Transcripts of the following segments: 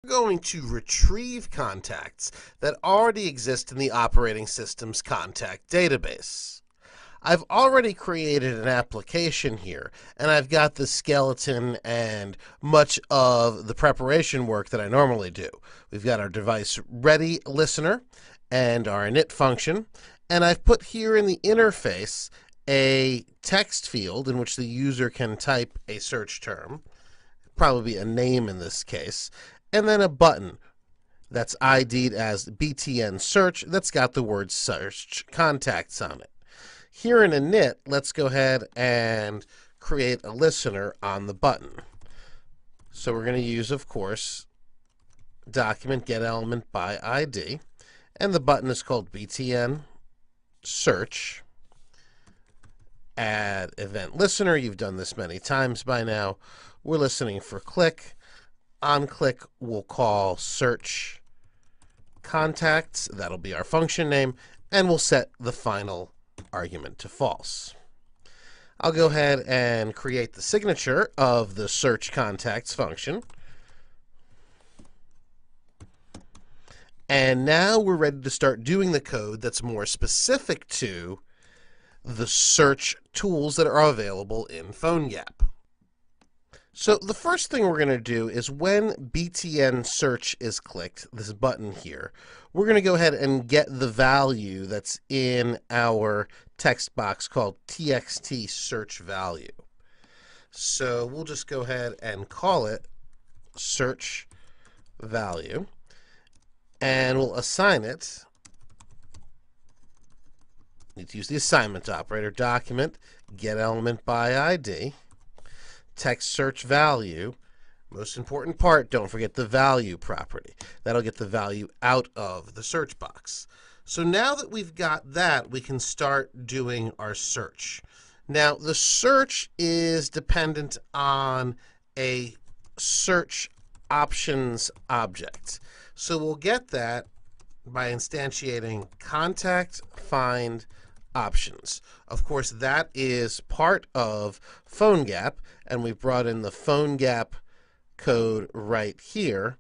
We're going to retrieve contacts that already exist in the operating system's contact database. I've already created an application here, and I've got the skeleton and much of the preparation work that I normally do. We've got our device ready listener and our init function, and I've put here in the interface a text field in which the user can type a search term, probably a name in this case, and then a button that's ID'd as BTN search that's got the word search contacts on it. Here in init, let's go ahead and create a listener on the button. So we're going to use, of course, document get element by ID, and the button is called BTN search. Add event listener. You've done this many times by now. We're listening for click. On click, we'll call search contacts. That'll be our function name, and we'll set the final argument to false. I'll go ahead and create the signature of the search contacts function. And now we're ready to start doing the code that's more specific to the search tools that are available in PhoneGap. So the first thing we're going to do is when BTN search is clicked, this button here, we're going to go ahead and get the value that's in our text box called txt search value. So we'll just go ahead and call it search value, and we'll assign it. Need to use the assignment operator, document get element by ID. Text search value, most important part, don't forget the value property. That'll get the value out of the search box. So now that we've got that, we can start doing our search. Now, the search is dependent on a search options object. So we'll get that by instantiating contact find options. Of course, that is part of PhoneGap, and we've brought in the PhoneGap code right here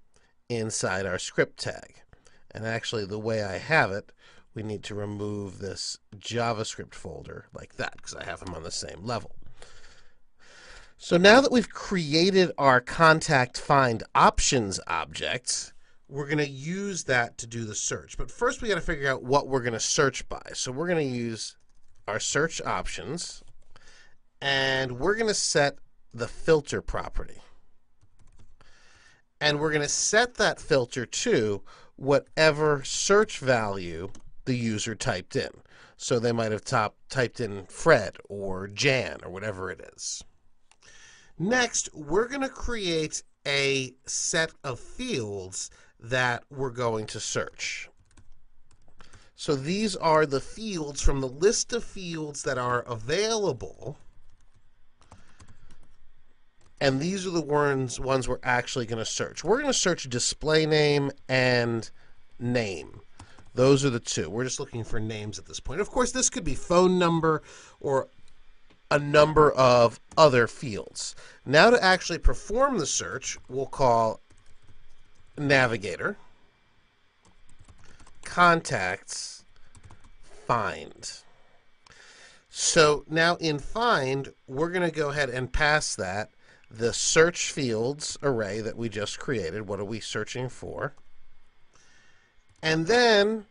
inside our script tag. And actually, the way I have it, we need to remove this JavaScript folder like that, because I have them on the same level. So now that we've created our contact find options object, we're going to use that to do the search. But first, we got to figure out what we're going to search by. So we're going to use our search options, and we're going to set the filter property. And we're going to set that filter to whatever search value the user typed in. So they might have typed in Fred or Jan or whatever it is. Next, we're going to create a set of fields that we're going to search. So these are the fields from the list of fields that are available. And these are the ones we're actually going to search. We're going to search display name and name. Those are the two. We're just looking for names at this point. Of course, this could be phone number or a number of other fields. Now to actually perform the search, we'll call navigator contacts find. So now in find, we're going to go ahead and pass that the search fields array that we just created. What are we searching for? And then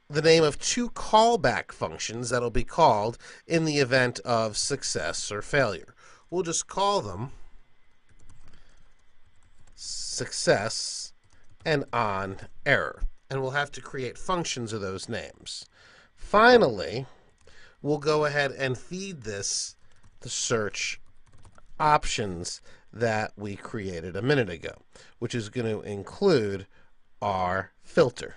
the name of two callback functions that'll be called in the event of success or failure. We'll just call them success and on error. And we'll have to create functions of those names. Finally, we'll go ahead and feed this the search options that we created a minute ago, which is going to include our filter.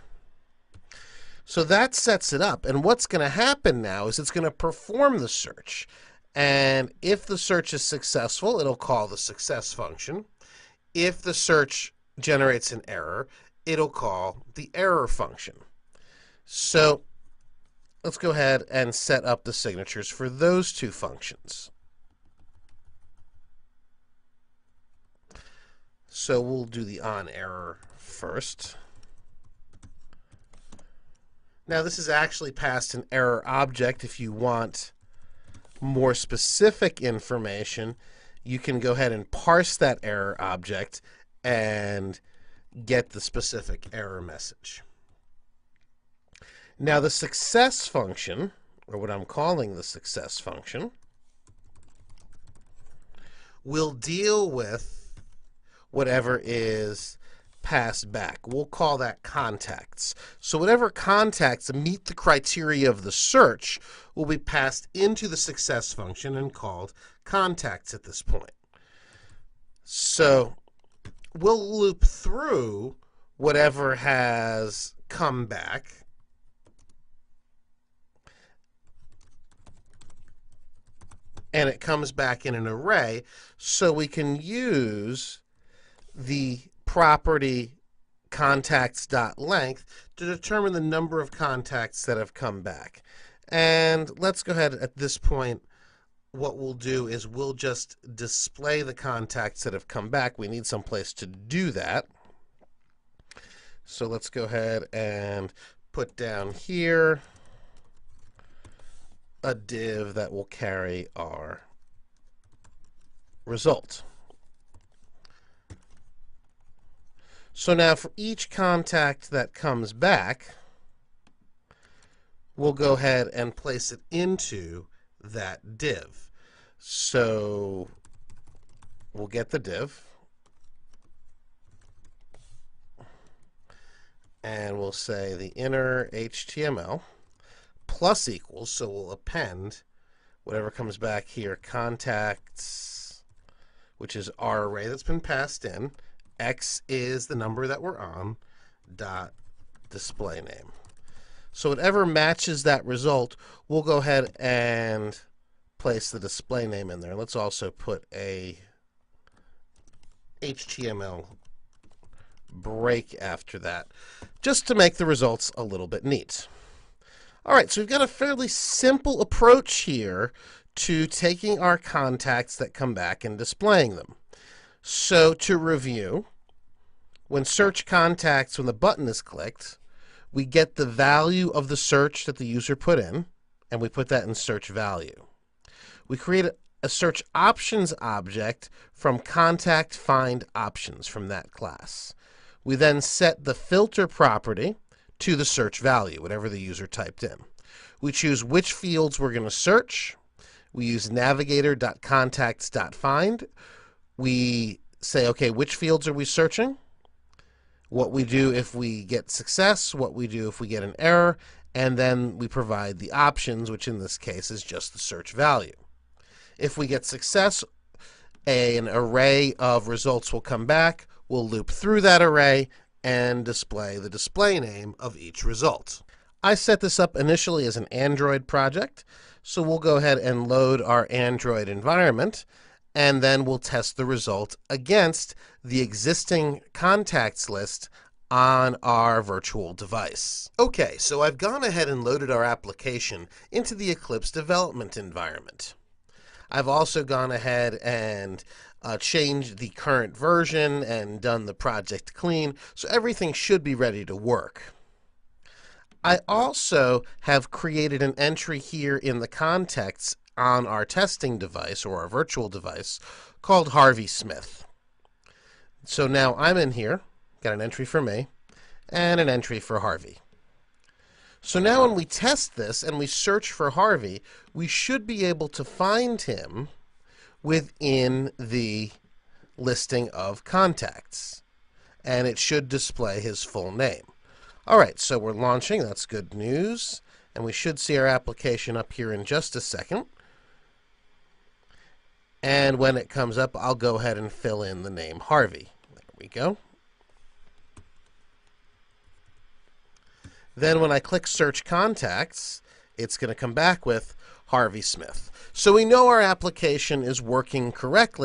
So that sets it up. And what's going to happen now is it's going to perform the search. And if the search is successful, it'll call the success function. If the search generates an error, it'll call the error function. So let's go ahead and set up the signatures for those two functions. So we'll do the on error first. Now this is actually past an error object. If you want more specific information, you can go ahead and parse that error object and get the specific error message. Now the success function, or what I'm calling the success function, will deal with whatever is passed back. We'll call that contacts. So whatever contacts meet the criteria of the search will be passed into the success function and called contacts at this point. So we'll loop through whatever has come back and it comes back in an array, so we can use the property contacts.length to determine the number of contacts that have come back. And let's go ahead at this point. What we'll do is we'll just display the contacts that have come back. We need some place to do that. So let's go ahead and put down here a div that will carry our result. So now for each contact that comes back, we'll go ahead and place it into that div. So we'll get the div, and we'll say the inner HTML plus equals, so we'll append whatever comes back here, contacts, which is our array that's been passed in, X is the number that we're on, dot display name. So whatever matches that result, we'll go ahead and place the display name in there. Let's also put a HTML break after that, just to make the results a little bit neat. All right, so we've got a fairly simple approach here to taking our contacts that come back and displaying them. So to review, when search contacts, when the button is clicked, we get the value of the search that the user put in, and we put that in search value. We create a search options object from contact find options from that class. We then set the filter property to the search value, whatever the user typed in. We choose which fields we're going to search. We use navigator.contacts.find. We say, okay, which fields are we searching? What we do if we get success, what we do if we get an error, and then we provide the options, which in this case is just the search value. If we get success, an array of results will come back. We'll loop through that array and display the display name of each result. I set this up initially as an Android project, so we'll go ahead and load our Android environment, and then we'll test the result against the existing contacts list on our virtual device. Okay, so I've gone ahead and loaded our application into the Eclipse development environment. I've also gone ahead and changed the current version and done the project clean, so everything should be ready to work. I also have created an entry here in the contexts on our testing device or our virtual device called Harvey Smith. So now I'm in here, got an entry for me and an entry for Harvey. So now when we test this and we search for Harvey, we should be able to find him within the listing of contacts, and it should display his full name. All right, so we're launching. That's good news, and we should see our application up here in just a second. And when it comes up, I'll go ahead and fill in the name Harvey. There we go. Then when I click Search Contacts, it's going to come back with Harvey Smith. So we know our application is working correctly.